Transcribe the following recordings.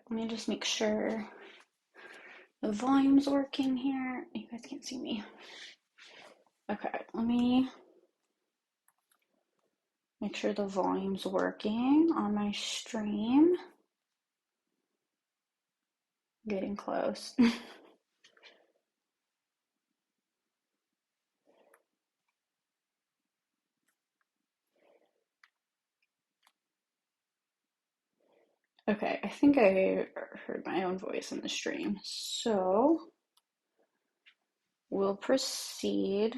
let me just make sure the volume's working here. You guys can't see me. Okay, let me make sure the volume's working on my stream. Getting close. Okay, I think I heard my own voice in the stream. So we'll proceed.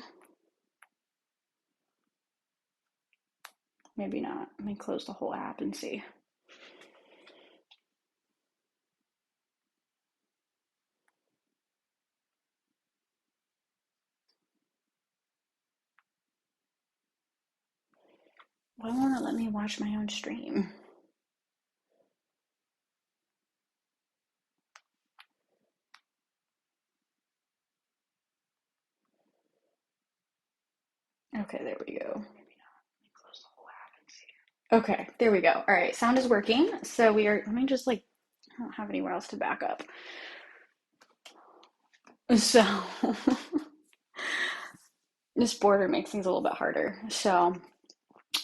Maybe not. Let me close the whole app and see. Why won't it let me watch my own stream? Okay, there we go. Maybe not. Let me close the whole app and see. Okay, there we go. All right, sound is working. So we are, let me just like, I don't have anywhere else to back up. So this border makes things a little bit harder. So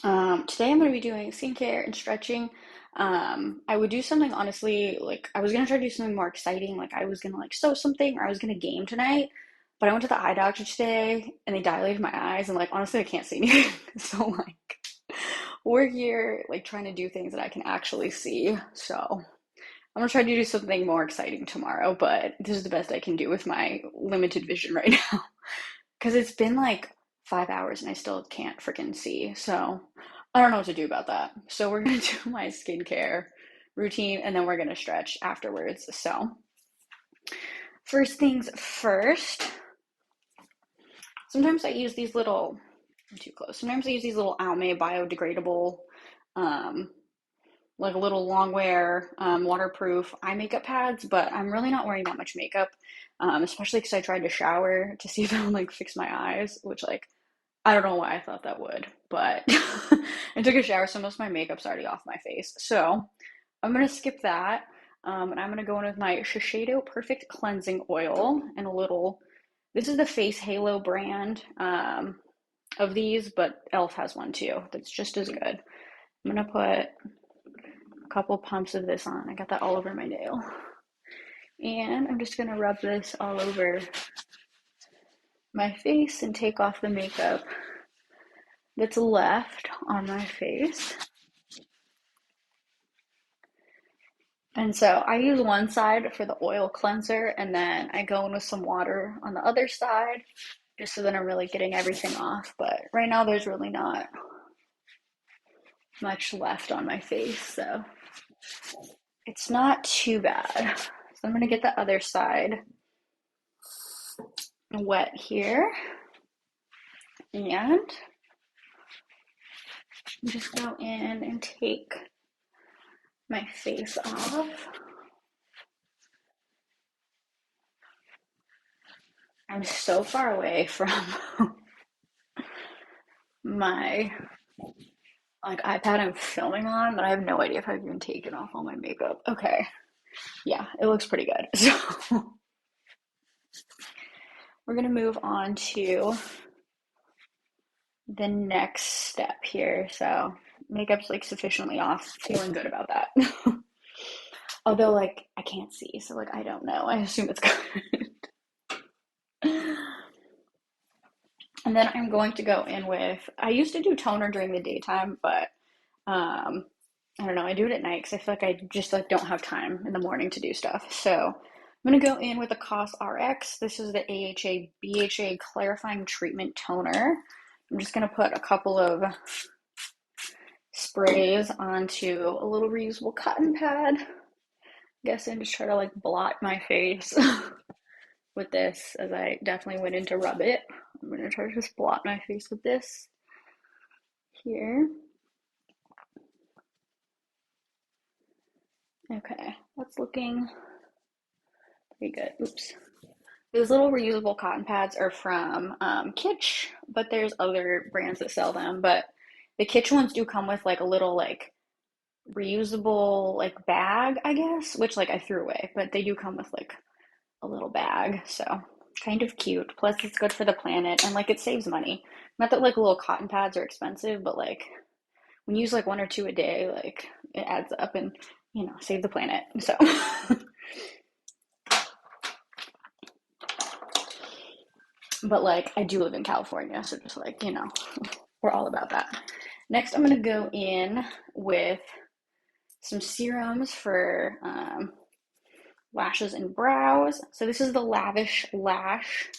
today I'm going to be doing skincare and stretching. I would do something honestly, like I was going to try to do something more exciting. Like I was going to like sew something or I was going to game tonight. But I went to the eye doctor today and they dilated my eyes and like honestly I can't see anything. So like we're here like trying to do things that I can actually see. So I'm gonna try to do something more exciting tomorrow, but this is the best I can do with my limited vision right now. Because it's been like 5 hours and I still can't freaking see. So I don't know what to do about that. So we're gonna do my skincare routine and then we're gonna stretch afterwards. So first things first, sometimes I use these little, I'm too close. Sometimes I use these little Almay biodegradable, um, like little long wear, waterproof eye makeup pads, but I'm really not wearing that much makeup, especially because I tried to shower to see if that would like fix my eyes, which like I don't know why I thought that would, but I took a shower, so most of my makeup's already off my face. So I'm gonna skip that, and I'm gonna go in with my Shiseido Perfect Cleansing Oil and a little. This is the Face Halo brand of these, but Elf has one too that's just as good. I'm gonna put a couple pumps of this on. I got that all over my nail. And I'm just gonna rub this all over my face and take off the makeup that's left on my face. And so I use one side for the oil cleanser and then I go in with some water on the other side just so that I'm really getting everything off. But right now there's really not much left on my face, so it's not too bad. So I'm gonna get the other side wet here and just go in and take my face off. I'm so far away from my like iPad I'm filming on that I have no idea if I've even taken off all my makeup. Okay. Yeah, it looks pretty good. So we're gonna move on to the next step here. So makeup's like sufficiently off, feeling good about that. Although like I can't see, so like I don't know. I assume it's good. And then I'm going to go in with, I used to do toner during the daytime, but I don't know, I do it at night because I feel like I just like don't have time in the morning to do stuff. So I'm gonna go in with the COS RX. This is the AHA BHA Clarifying Treatment Toner. I'm just gonna put a couple of sprays onto a little reusable cotton pad. I guess and just try to like blot my face with this as I definitely went in to rub it. I'm gonna try to just blot my face with this here. Okay, that's looking pretty good. Oops. These little reusable cotton pads are from Kitsch, but there's other brands that sell them. But the Kitsch ones do come with like a little like reusable like bag, I guess, which like I threw away, but they do come with like a little bag, so kind of cute. Plus, it's good for the planet and like it saves money. Not that like little cotton pads are expensive, but like when you use like one or two a day, like it adds up and save the planet. So, but like I do live in California, so just like we're all about that. Next, I'm gonna go in with some serums for lashes and brows. So this is the Lavish Lash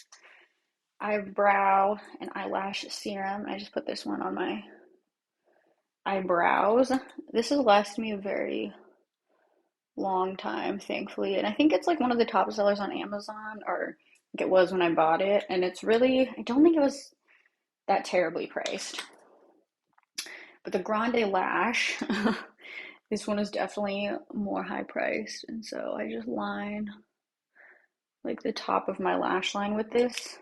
Eyebrow and Eyelash Serum. I just put this one on my eyebrows. This has lasted me a very long time, thankfully. And I think it's like one of the top sellers on Amazon, or like it was when I bought it. And it's really, I don't think it was that terribly priced. But the Grande Lash, this one is definitely more high priced. And so I just line like the top of my lash line with this.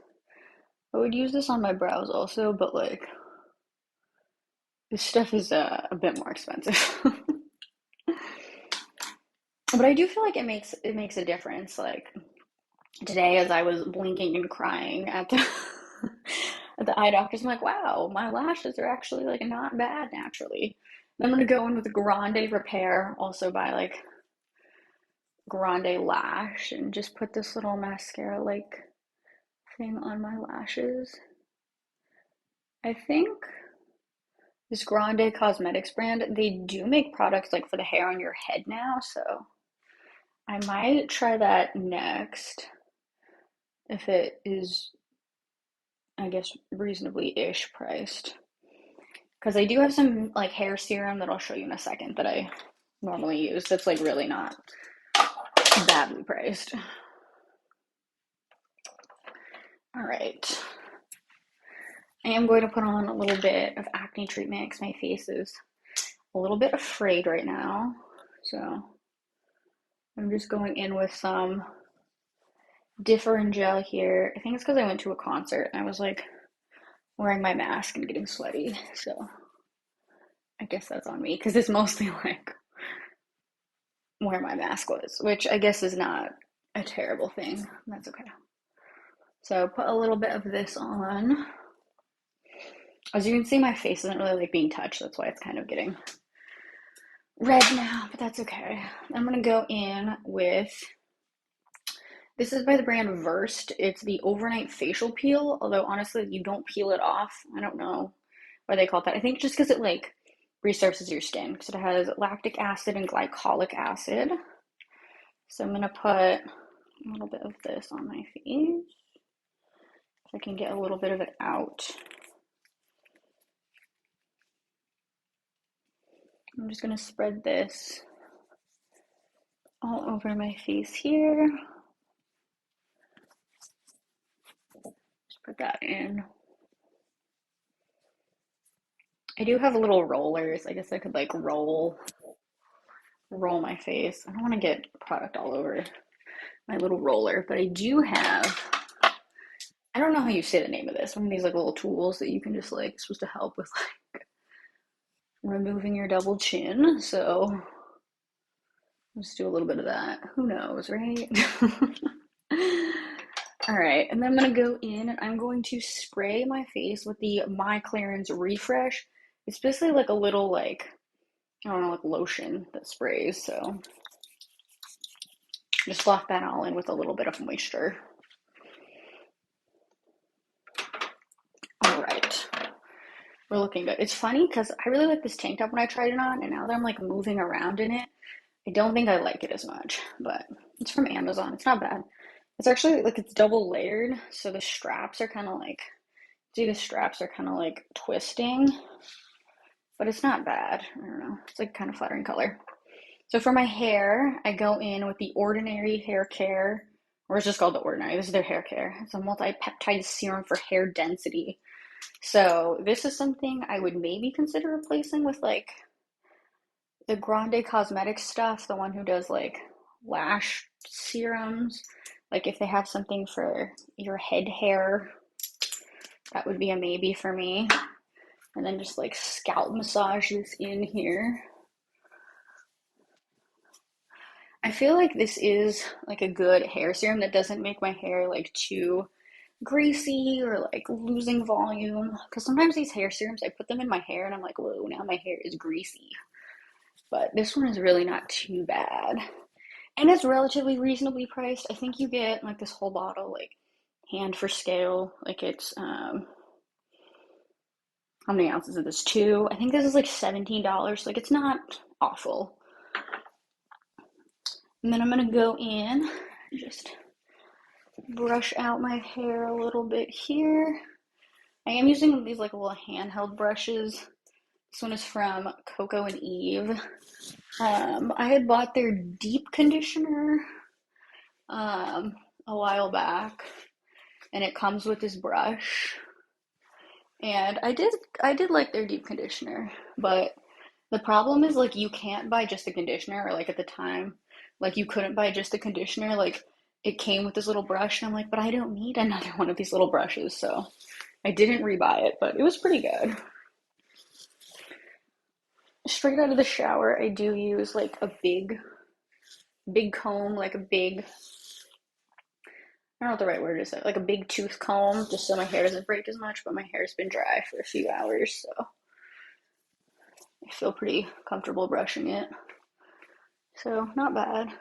I would use this on my brows also, but like this stuff is a bit more expensive. But I do feel like it makes a difference. Like today, as I was blinking and crying at the at the eye doctors, I'm like, wow, my lashes are actually like not bad naturally. And I'm gonna go in with Grande Repair, also by like Grande Lash, and just put this little mascara like thing on my lashes. I think this Grande Cosmetics brand, they do make products like for the hair on your head now, so I might try that next if it is, I guess, reasonably-ish priced. Because I do have some like hair serum that I'll show you in a second that I normally use that's like really not badly priced. All right. I am going to put on a little bit of acne treatment because my face is a little bit afraid right now. So I'm just going in with some different gel here. I think it's because I went to a concert and I was like wearing my mask and getting sweaty. So I guess that's on me because it's mostly like where my mask was, which I guess is not a terrible thing. That's okay. So put a little bit of this on. As you can see, my face isn't really like being touched. That's why it's kind of getting red now, but that's okay. I'm gonna go in with, this is by the brand Versed. It's the overnight facial peel, although honestly, you don't peel it off. I don't know why they call it that. I think just because it like resurfaces your skin because it has lactic acid and glycolic acid. So I'm gonna put a little bit of this on my face so I can get a little bit of it out. I'm just gonna spread this all over my face here. Just put that in. I do have little rollers. I guess I could like roll my face. I don't want to get product all over my little roller, but I do have, I don't know how you say the name of this, one of these like little tools that you can just like, supposed to help with like removing your double chin. So let's do a little bit of that. Who knows, right? All right, and then I'm gonna go in and I'm going to spray my face with the My Clarins Refresh. It's basically like a little like, I don't know, like lotion that sprays. So just block that all in with a little bit of moisture. All right, we're looking good. It's funny because I really like this tank top when I tried it on, and now that I'm like moving around in it, I don't think I like it as much, but it's from Amazon. It's not bad. It's actually like it's double layered, so the straps are kind of like, see the straps are kind of like twisting, but it's not bad. I don't know. It's like kind of flattering color. So for my hair, I go in with the Ordinary Hair Care, or it's just called the Ordinary. This is their hair care. It's a multi-peptide serum for hair density. So this is something I would maybe consider replacing with like the Grande Cosmetics stuff, the one who does like lash serums. Like if they have something for your head hair, that would be a maybe for me. And then just like scalp massage this in here. I feel like this is like a good hair serum that doesn't make my hair like too greasy or like losing volume. Because sometimes these hair serums, I put them in my hair and I'm like, whoa, now my hair is greasy. But this one is really not too bad. And it's relatively reasonably priced. I think you get like this whole bottle, like hand for scale. Like it's, how many ounces of this? Two. I think this is like $17. Like it's not awful. And then I'm gonna go in, just brush out my hair a little bit here. I am using these like little handheld brushes. This one is from Coco and Eve. I had bought their deep conditioner um, a while back, and it comes with this brush. And I did like their deep conditioner, but the problem is like you can't buy just the conditioner, or like at the time, like you couldn't buy just the conditioner. Like it came with this little brush, and I'm like, but I don't need another one of these little brushes, so I didn't rebuy it, but it was pretty good. Straight out of the shower, I do use like a big comb, like a big, I don't know what the right word is, like a big tooth comb, just so my hair doesn't break as much, but my hair's been dry for a few hours, so I feel pretty comfortable brushing it. So, not bad. I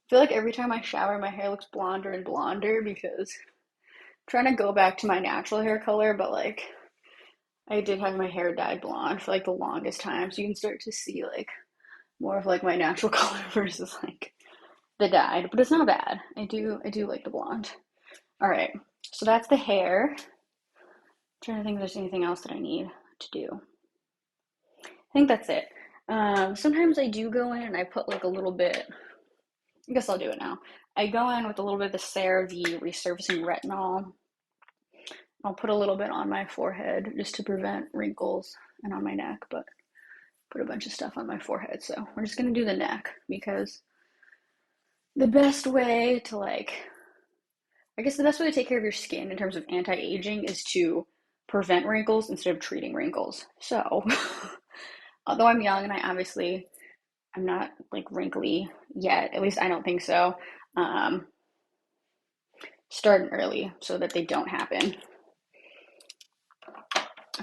feel like every time I shower, my hair looks blonder and blonder because I'm trying to go back to my natural hair color, but like I did have my hair dyed blonde for like the longest time, so you can start to see like more of like my natural color versus like the dyed, but it's not bad. I do like the blonde. All right, so that's the hair. I'm trying to think if there's anything else that I need to do. I think that's it. Sometimes I do go in and I put like a little bit. I guess I'll do it now. I go in with a little bit of the CeraVe resurfacing retinol. I'll put a little bit on my forehead just to prevent wrinkles and on my neck, but put a bunch of stuff on my forehead. So we're just gonna do the neck because the best way to like, I guess the best way to take care of your skin in terms of anti-aging is to prevent wrinkles instead of treating wrinkles. So, although I'm young and I'm not like wrinkly yet, at least I don't think so. Um, Starting early so that they don't happen.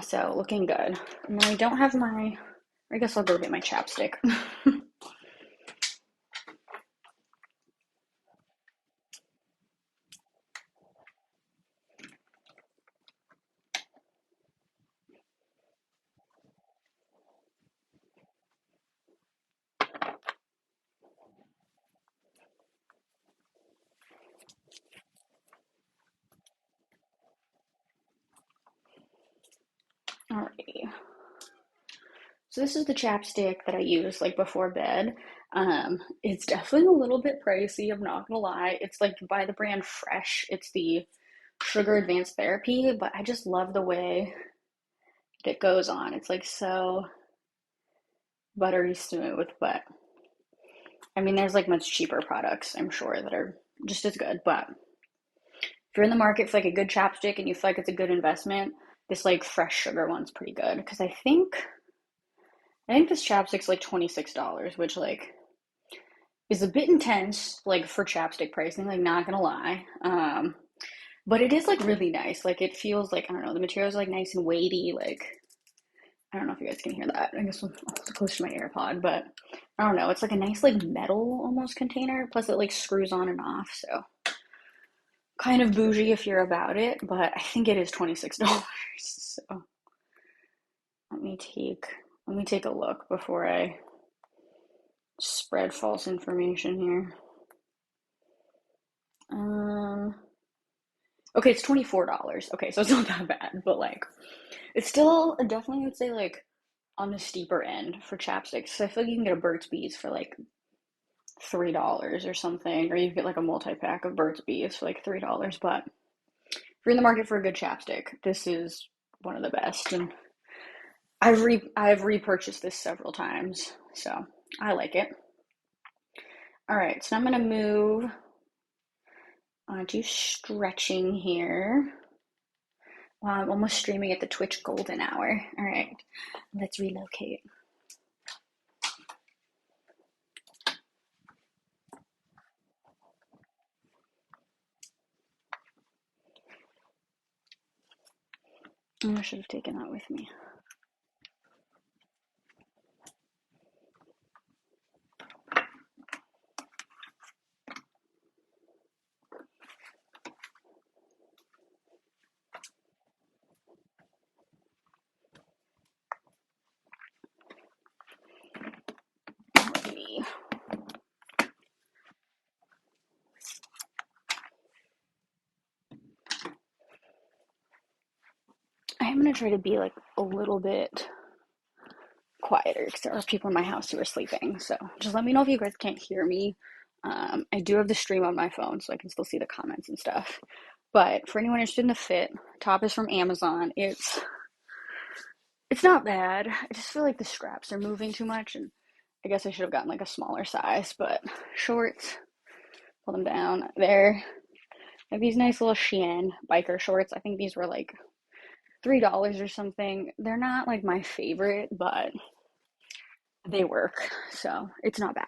So looking good. And then I don't have my, I guess I'll go get my chapstick. Alrighty. So this is the chapstick that I use like before bed. It's definitely a little bit pricey, I'm not gonna lie. It's like by the brand Fresh. It's the Sugar Advanced Therapy, but I just love the way it goes on. It's like so buttery smooth, but I mean, there's like much cheaper products, I'm sure, that are just as good. But if you're in the market for like a good chapstick and you feel like it's a good investment, this like fresh sugar one's pretty good. Because I think this chapstick's like $26, which like is a bit intense, like for chapstick pricing, like not gonna lie. But it is like really nice. Like it feels like, I don't know, the material's like nice and weighty, like I don't know if you guys can hear that. I guess I'm close to my AirPod, but I don't know. It's like a nice like metal almost container. Plus it like screws on and off, so kind of bougie if you're about it. But I think it is $26. So let me take let me take a look before I spread false information here. Um, okay, it's $24. Okay, so it's not that bad, but like it's still definitely would say like on the steeper end for chapsticks. So I feel like you can get a Burt's Bees for like $3 or something, or you get like a multi-pack of Burt's Bees for like $3. But if you're in the market for a good chapstick, this is one of the best, and I've repurchased this several times, so I like it. All right, so I'm gonna move on to stretching here. Wow, I'm almost streaming at the Twitch golden hour. All right, let's relocate. Oh, I should have taken that with me. Maybe. I am gonna try to be like a little bit quieter because there are people in my house who are sleeping. So just let me know if you guys can't hear me. I do have the stream on my phone, so I can still see the comments and stuff. But for anyone interested in the fit, top is from Amazon. It's not bad. I just feel like the straps are moving too much, and I guess I should have gotten like a smaller size. But shorts, pull them down. There, I have these nice little Shein biker shorts. I think these were like $3 or something. They're not like my favorite, but they work, so it's not bad.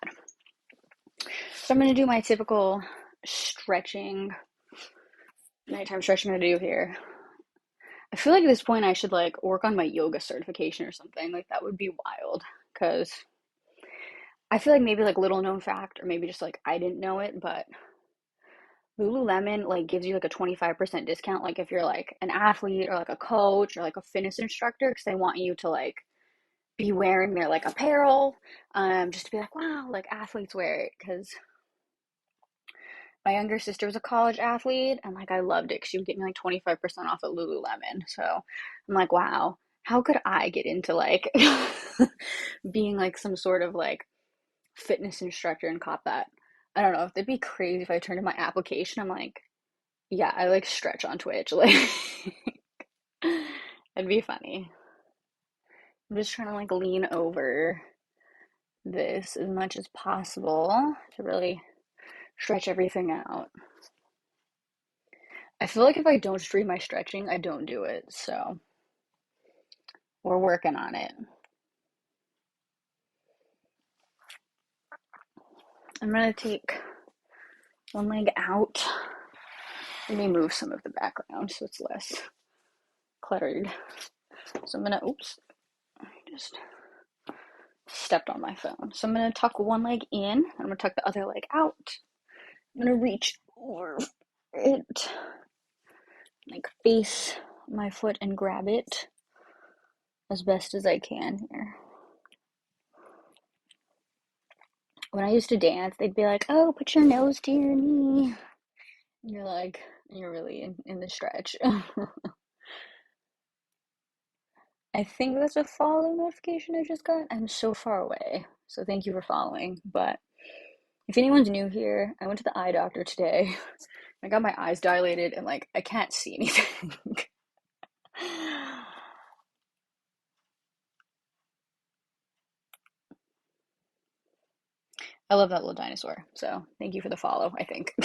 So I'm gonna do my typical stretching, nighttime stretching I'm gonna do here. I feel like at this point I should like work on my yoga certification or something. Like that would be wild because I feel like maybe like little known fact or maybe just like I didn't know it, but Lululemon like gives you like a 25% discount like if you're like an athlete or like a coach or like a fitness instructor because they want you to like be wearing their like apparel just to be like wow like athletes wear it because my younger sister was a college athlete and like I loved it because she would get me like 25% off at Lululemon. So I'm like, wow, how could I get into like being like some sort of like fitness instructor and cop that? I don't know. It'd be crazy if I turned in my application. I'm like, yeah, I like stretch on Twitch. Like, it'd be funny. I'm just trying to like lean over this as much as possible to really stretch everything out. I feel like if I don't stream my stretching, I don't do it. So we're working on it. I'm gonna take one leg out. Let me move some of the background so it's less cluttered. So I'm gonna, oops, just stepped on my phone. So I'm gonna tuck one leg in. I'm gonna tuck the other leg out. I'm gonna reach over it, like face my foot and grab it as best as I can here. When I used to dance, they'd be like, oh, put your nose to your knee. And you're like, you're really in the stretch. I think that's a follow notification I just got. I'm so far away. So thank you for following. But if anyone's new here, I went to the eye doctor today. I got my eyes dilated and like I can't see anything. I love that little dinosaur. So thank you for the follow, I think.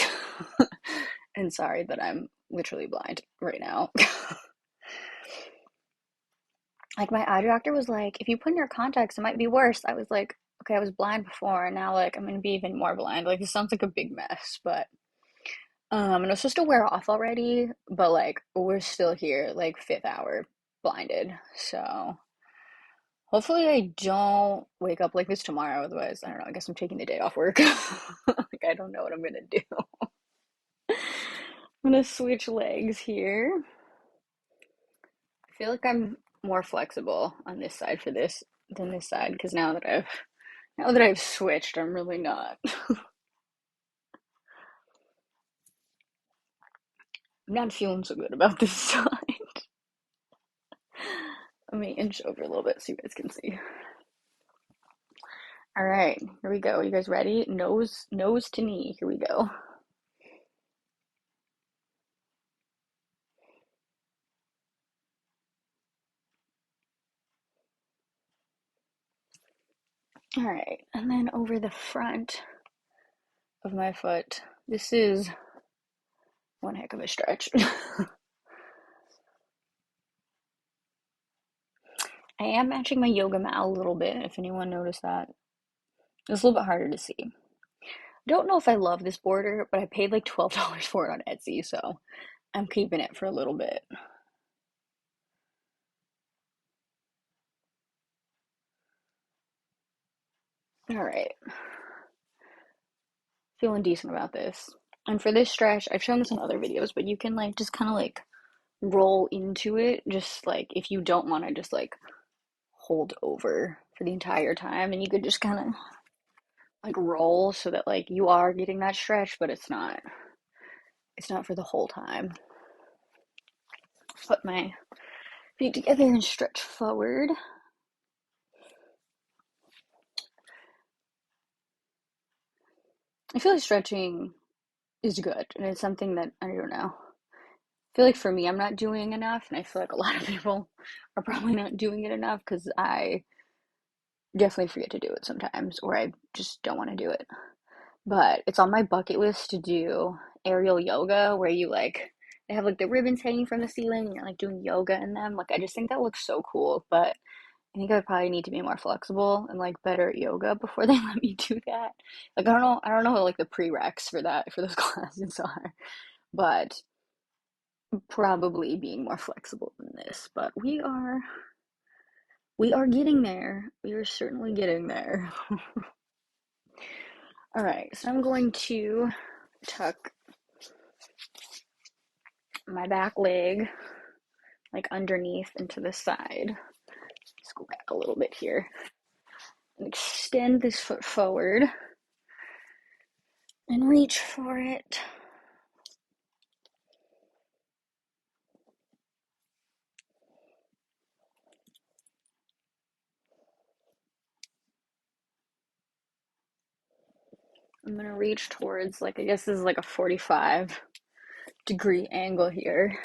And sorry that I'm literally blind right now. Like my eye doctor was like, if you put in your contacts, it might be worse. I was like, okay, I was blind before, and now like I'm gonna be even more blind. Like this sounds like a big mess, but and it was supposed to wear off already, but like we're still here, like fifth hour blinded. So hopefully I don't wake up like this tomorrow. Otherwise, I don't know. I guess I'm taking the day off work. Like I don't know what I'm gonna do. I'm gonna switch legs here. I feel like I'm more flexible on this side for this than this side because now that I've switched, I'm really not. I'm not feeling so good about this side. Let me inch over a little bit so you guys can see. All right, here we go. You guys ready? Nose to knee. Here we go. All right, and then over the front of my foot. This is one heck of a stretch. I am matching my yoga mat a little bit, if anyone noticed that. It's a little bit harder to see. Don't know if I love this border, but I paid like $12 for it on Etsy, so I'm keeping it for a little bit. All right, feeling decent about this. And for this stretch, I've shown this in other videos, but you can like just kind of like roll into it, just like if you don't want to just like hold over for the entire time, and you could just kind of like roll so that like you are getting that stretch, but it's not for the whole time. Put my feet together and stretch forward. I feel like stretching is good, and it's something that I don't know. I feel like for me, I'm not doing enough, and I feel like a lot of people are probably not doing it enough because I definitely forget to do it sometimes, or I just don't want to do it. But it's on my bucket list to do aerial yoga, where you like they have like the ribbons hanging from the ceiling, and you're like doing yoga in them. Like I just think that looks so cool, but I think I probably need to be more flexible and like better at yoga before they let me do that. Like I don't know what like the prereqs for that for those classes are, but probably being more flexible than this. But we are getting there. We are certainly getting there. All right, so I'm going to tuck my back leg like underneath and to the side. Let's go back a little bit here and extend this foot forward and reach for it. I'm gonna reach towards like I guess this is like a 45-degree angle here.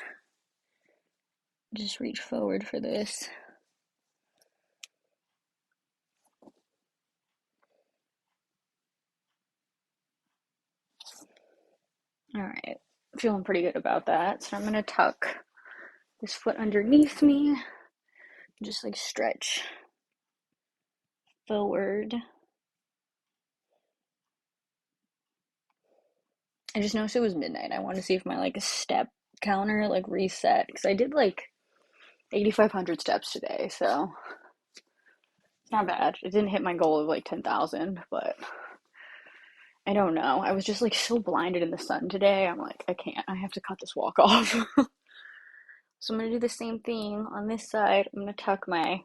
Just reach forward for this. All right, feeling pretty good about that. So I'm gonna tuck this foot underneath me, just like stretch forward. I just noticed it was midnight. I want to see if my like step counter like reset because I did like 8,500 steps today, so it's not bad. It didn't hit my goal of like 10,000, but I don't know. I was just like so blinded in the sun today. I'm like, I can't. I have to cut this walk off. So I'm gonna do the same thing on this side. I'm gonna tuck my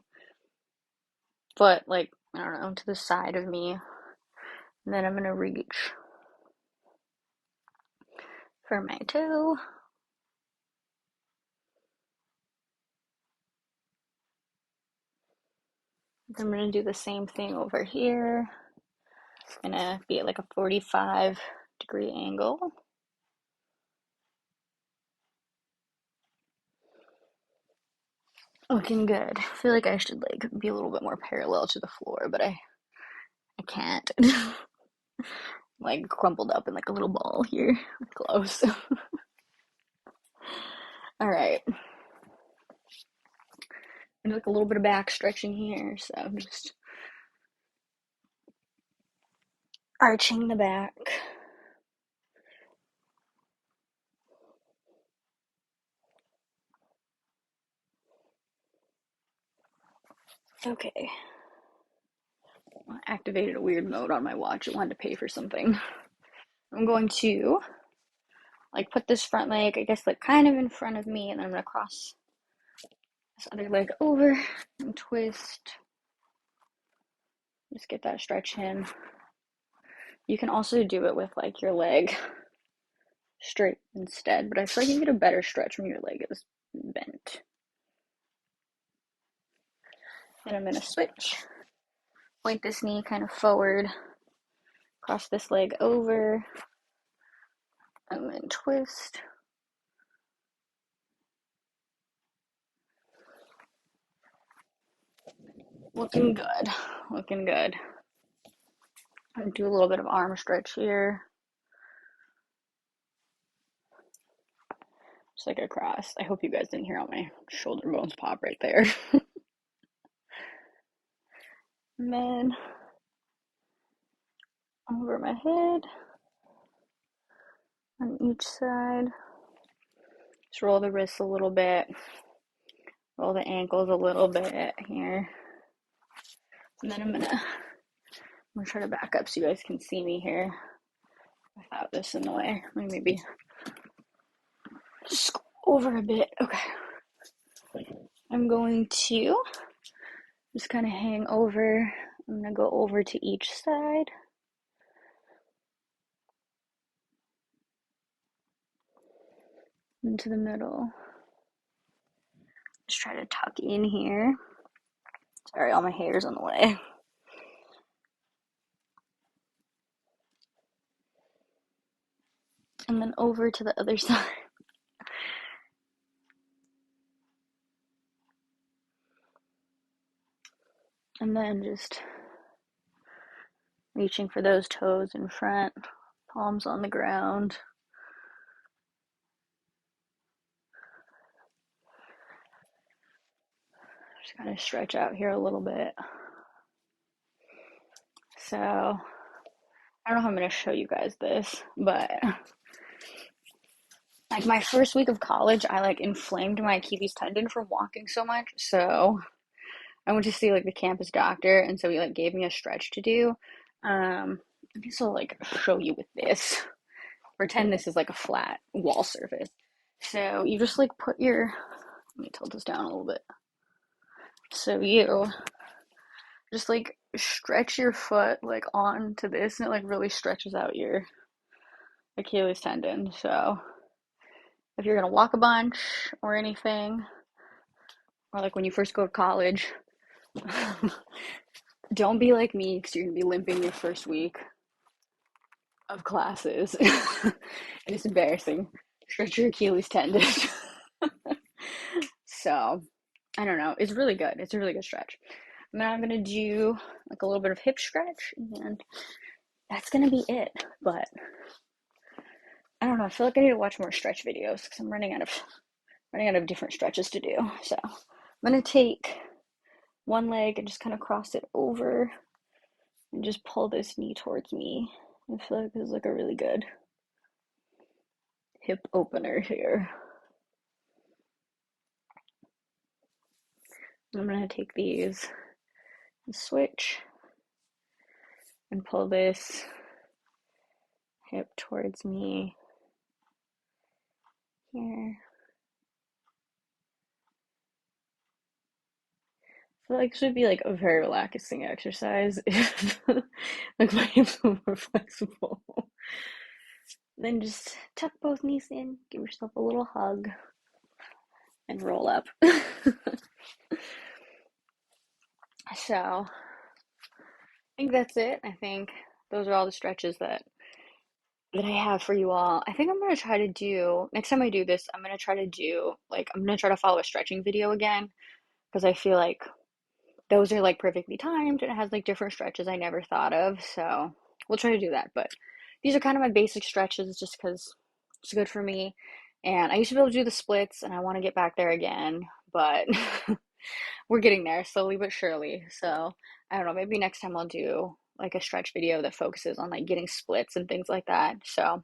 foot like I don't know to the side of me, and then I'm gonna reach for my toe. I'm gonna do the same thing over here. It's gonna be at like a 45-degree angle. Looking good. I feel like I should like be a little bit more parallel to the floor, but I can't. Like crumpled up in like a little ball here. Close. All right. And like a little bit of back stretching here, so I'm just arching the back. Okay. I activated a weird mode on my watch. It wanted to pay for something. I'm going to like put this front leg, I guess, like kind of in front of me, and then I'm gonna cross this other leg over and twist. Just get that stretch in. You can also do it with like your leg straight instead, but I feel like you get a better stretch when your leg is bent. And I'm gonna switch. Point this knee kind of forward, cross this leg over, and then twist. Looking good. Looking good. I'll do a little bit of arm stretch here. Just like across. I hope you guys didn't hear all my shoulder bones pop right there. And then over my head on each side. Just roll the wrists a little bit. Roll the ankles a little bit here. And then I'm gonna I'm gonna try to back up so you guys can see me here without this in the way. Maybe just go over a bit. Okay. I'm going to just kind of hang over. I'm gonna go over to each side. Into the middle. Just try to tuck in here. Sorry, all my hair's in the way. And then over to the other side. And then just reaching for those toes in front, palms on the ground. Just kind of stretch out here a little bit. So, I don't know how I'm going to show you guys this, but like my first week of college, I like inflamed my Achilles tendon from walking so much. So, I went to see like the campus doctor, and so he like gave me a stretch to do. I guess I'll like show you with this. Pretend this is like a flat wall surface. So you just like put your, let me tilt this down a little bit. So you just like stretch your foot like onto this, and it like really stretches out your Achilles tendon. So if you're gonna walk a bunch or anything, or like when you first go to college, don't be like me because you're gonna be limping your first week of classes. And it's embarrassing. Stretch your Achilles tendon. So I don't know. It's really good. It's a really good stretch. And then I'm gonna do like a little bit of hip stretch, and that's gonna be it. But I don't know. I feel like I need to watch more stretch videos because I'm running out of different stretches to do. So I'm gonna take one leg and just kind of cross it over and just pull this knee towards me. I feel like this is like a really good hip opener here. I'm gonna take these and switch and pull this hip towards me here. I feel like this would be like a very relaxing exercise if like my hips were more flexible. Then just tuck both knees in, give yourself a little hug, and roll up. So I think that's it. I think those are all the stretches that I have for you all. I think I'm gonna try to do next time I do this, I'm gonna try to do like I'm gonna try to follow a stretching video again because I feel like those are like perfectly timed and it has like different stretches I never thought of. So we'll try to do that. But these are kind of my basic stretches just because it's good for me. And I used to be able to do the splits and I want to get back there again, but we're getting there slowly but surely. So I don't know, maybe next time I'll do like a stretch video that focuses on like getting splits and things like that. So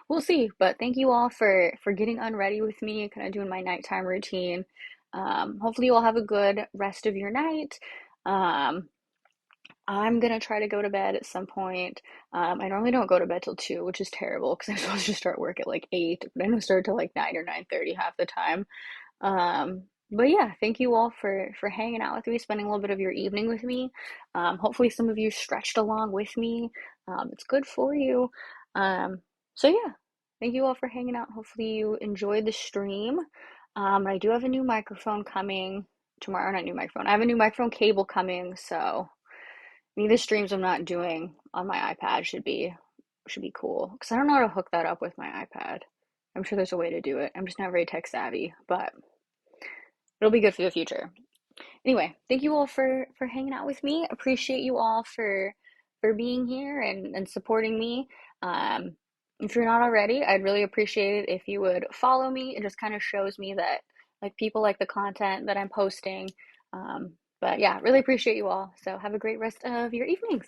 we'll see. But thank you all for getting unready with me, kind of doing my nighttime routine. Hopefully you all have a good rest of your night. Um, I'm gonna try to go to bed at some point. I normally don't go to bed till 2, which is terrible because I'm supposed to start work at like 8, but I don't start till like 9 or 9:30 half the time. But yeah, thank you all for hanging out with me, spending a little bit of your evening with me. Hopefully some of you stretched along with me. It's good for you. Um, so yeah, thank you all for hanging out. Hopefully you enjoyed the stream. I do have a new microphone coming tomorrow, not new microphone. I have a new microphone cable coming, so any of the streams I'm not doing on my iPad should be cool because I don't know how to hook that up with my iPad. I'm sure there's a way to do it. I'm just not very tech savvy, but it'll be good for the future. Anyway, thank you all for hanging out with me. Appreciate you all for being here and supporting me. Um, if you're not already, I'd really appreciate it if you would follow me. It just kind of shows me that like people like the content that I'm posting. But yeah, really appreciate you all. So have a great rest of your evenings.